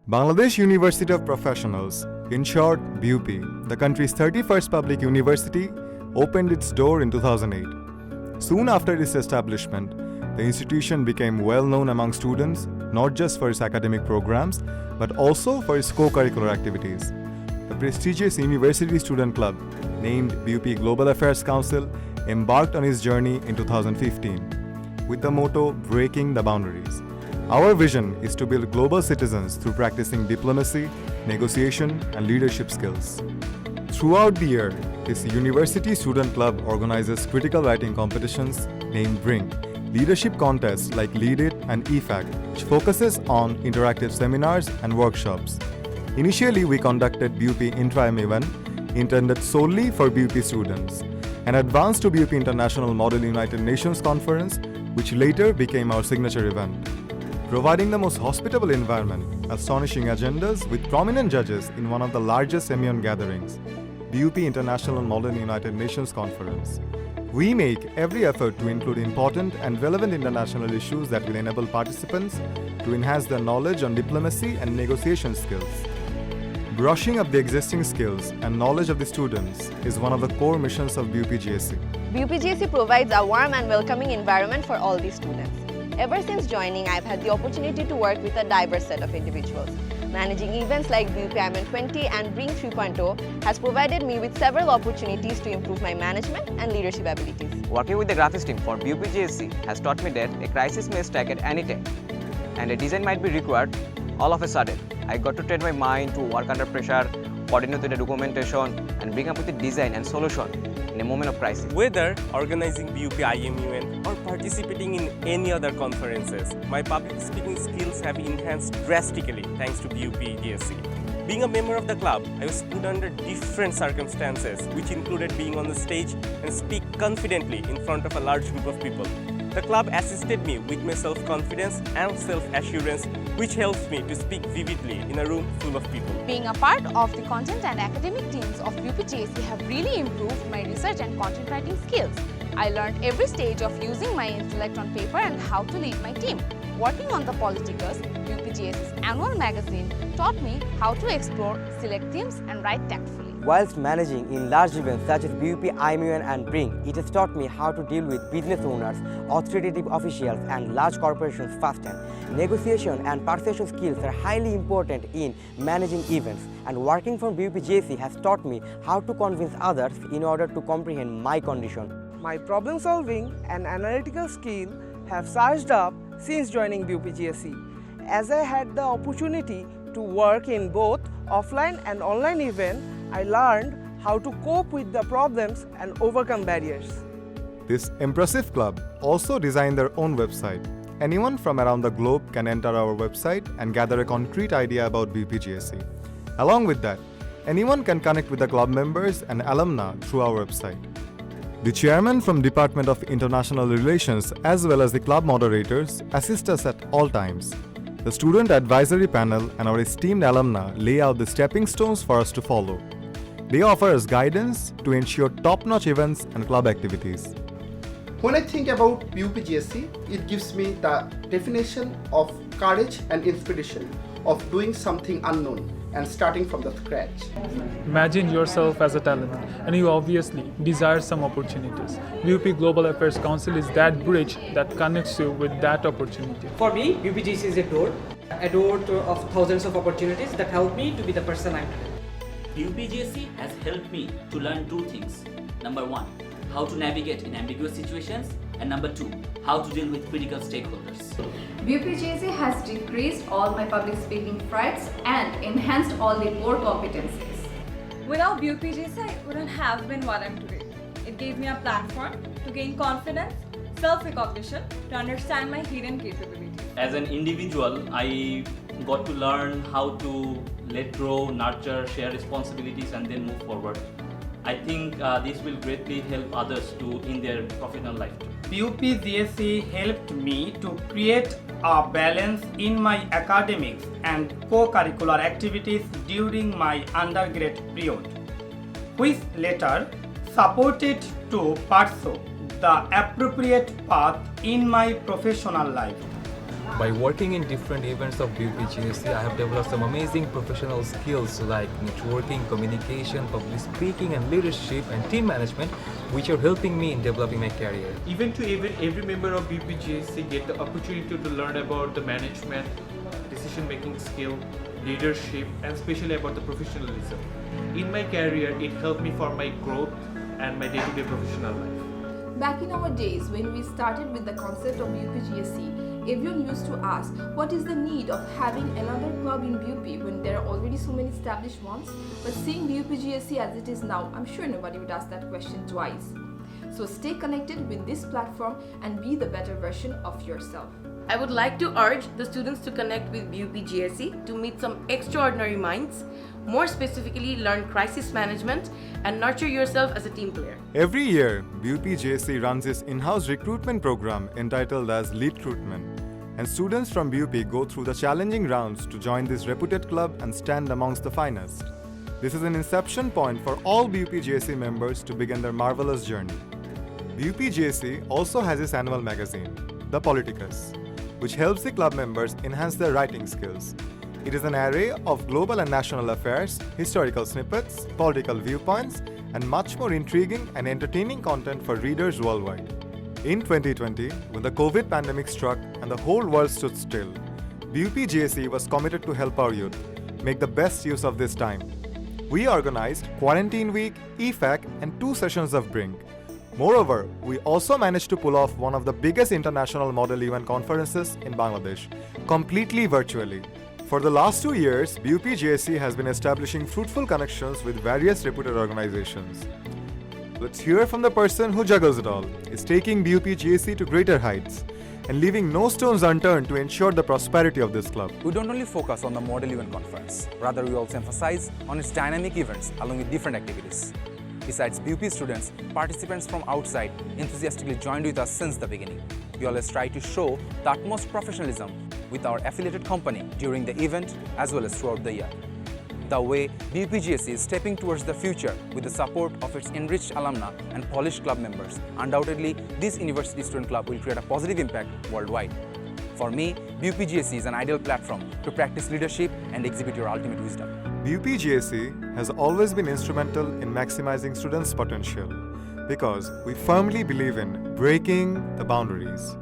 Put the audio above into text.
Bangladesh University of Professionals, in short BUP, the country's 31st public university, opened its door in 2008. Soon after its establishment, the institution became well known among students not just for its academic programs but also for its co-curricular activities. The prestigious University Student Club, named BUP Global Affairs Council, embarked on its journey in 2015 with the motto Breaking the Boundaries. Our vision is to build global citizens through practicing diplomacy, negotiation, and leadership skills. Throughout the year, this University Student Club organizes critical writing competitions named BRING, leadership contests like Lead It and EFAC, which focuses on interactive seminars and workshops. Initially, we conducted BUP Intra-M event intended solely for BUP students, and advanced to BUP International Model United Nations Conference, which later became our signature event. Providing the most hospitable environment, astonishing agendas with prominent judges in one of the largest SEMION gatherings, BUP International Modern United Nations Conference. We make every effort to include important and relevant international issues that will enable participants to enhance their knowledge on diplomacy and negotiation skills. Brushing up the existing skills and knowledge of the students is one of the core missions of BUP-GSC. BUP-GSC provides a warm and welcoming environment for all the students. Ever since joining, I've had the opportunity to work with a diverse set of individuals. Managing events like BUP IMN 20 and BRING 3.0 has provided me with several opportunities to improve my management and leadership abilities. Working with the graphics team for BUP-GSC has taught me that a crisis may strike at any time and a design might be required all of a sudden. I got to train my mind to work under pressure, coordinate with the documentation, and bring up with a design and solution in a moment of crisis. Whether organizing BUP IMUN or participating in any other conferences, my public speaking skills have enhanced drastically thanks to BUP-GSC. Being a member of the club, I was put under different circumstances, which included being on the stage and speak confidently in front of a large group of people. The club assisted me with my self-confidence and self-assurance, which helps me to speak vividly in a room full of people. Being a part of the content and academic teams of BUP-GSC have really improved my research and content writing skills. I learned every stage of using my intellect on paper and how to lead my team. Working on the Politicus, BUP-GSC's annual magazine taught me how to explore, select themes and write tactfully. Whilst managing in large events such as BUP, IMUN and BRING, it has taught me how to deal with business owners, authoritative officials and large corporations firsthand. Negotiation and persuasion skills are highly important in managing events, and working for BUP-GSC has taught me how to convince others in order to comprehend my condition. My problem solving and analytical skill have surged up since joining BUP-GSC, as I had the opportunity to work in both offline and online events. I learned how to cope with the problems and overcome barriers. This impressive club also designed their own website. Anyone from around the globe can enter our website and gather a concrete idea about BUP-GSC. Along with that, anyone can connect with the club members and alumni through our website. The chairman from Department of International Relations as well as the club moderators assist us at all times. The student advisory panel and our esteemed alumni lay out the stepping stones for us to follow. They offer us guidance to ensure top-notch events and club activities. When I think about BUP-GSC, it gives me the definition of courage and inspiration of doing something unknown and starting from the scratch. Imagine yourself as a talent and you obviously desire some opportunities. BUP Global Affairs Council is that bridge that connects you with that opportunity. For me, BUP-GSC is a door of thousands of opportunities that help me to be the person I am today. BUP-GSC has helped me to learn two things. Number one, how to navigate in ambiguous situations, and number two, how to deal with critical stakeholders. BUP-GSC has decreased all my public speaking frights and enhanced all the core competencies. Without BUP-GSC, I wouldn't have been what I am today. It gave me a platform to gain confidence, self-recognition, to understand my hidden capabilities. As an individual, I got to learn how to let go, nurture, share responsibilities and then move forward. I think this will greatly help others in their professional life too. BUP-GSC helped me to create a balance in my academics and co-curricular activities during my undergrad period, which later supported to pursue the appropriate path in my professional life. By working in different events of BUP-GSC, I have developed some amazing professional skills like networking, communication, public speaking and leadership and team management, which are helping me in developing my career. Event to event, every member of BUP-GSC get the opportunity to learn about the management, decision-making skill, leadership, and especially about the professionalism. In my career, it helped me for my growth and my day-to-day professional life. Back in our days, when we started with the concept of BUP-GSC, everyone used to ask, what is the need of having another club in BUP when there are already so many established ones? But seeing BUP-GSC as it is now, I'm sure nobody would ask that question twice. So stay connected with this platform and be the better version of yourself. I would like to urge the students to connect with BUP-GSC to meet some extraordinary minds, more specifically learn crisis management and nurture yourself as a team player. Every year, BUP-GSC runs its in-house recruitment program entitled as Lead Recruitment, and students from BUP go through the challenging rounds to join this reputed club and stand amongst the finest. This is an inception point for all BUP-GSC members to begin their marvelous journey. BUP-GSC also has its annual magazine, The Politicus, which helps the club members enhance their writing skills. It is an array of global and national affairs, historical snippets, political viewpoints, and much more intriguing and entertaining content for readers worldwide. In 2020, when the COVID pandemic struck and the whole world stood still, BUP-GSC was committed to help our youth make the best use of this time. We organized Quarantine Week, EFAC, and 2 sessions of BRINC. Moreover, we also managed to pull off one of the biggest international model event conferences in Bangladesh, completely virtually. For the last 2 years, BUP-GSC has been establishing fruitful connections with various reputed organizations. Let's hear from the person who juggles it all, is taking BUP-GSC to greater heights, and leaving no stones unturned to ensure the prosperity of this club. We don't only focus on the model event conference, rather we also emphasize on its dynamic events along with different activities. Besides BUP students, participants from outside enthusiastically joined with us since the beginning. We always try to show the utmost professionalism with our affiliated company during the event as well as throughout the year. The way BUP-GSC is stepping towards the future with the support of its enriched alumni and polished club members, undoubtedly this University Student Club will create a positive impact worldwide. For me, BUP-GSC is an ideal platform to practice leadership and exhibit your ultimate wisdom. BUP-GSC has always been instrumental in maximizing students' potential because we firmly believe in breaking the boundaries.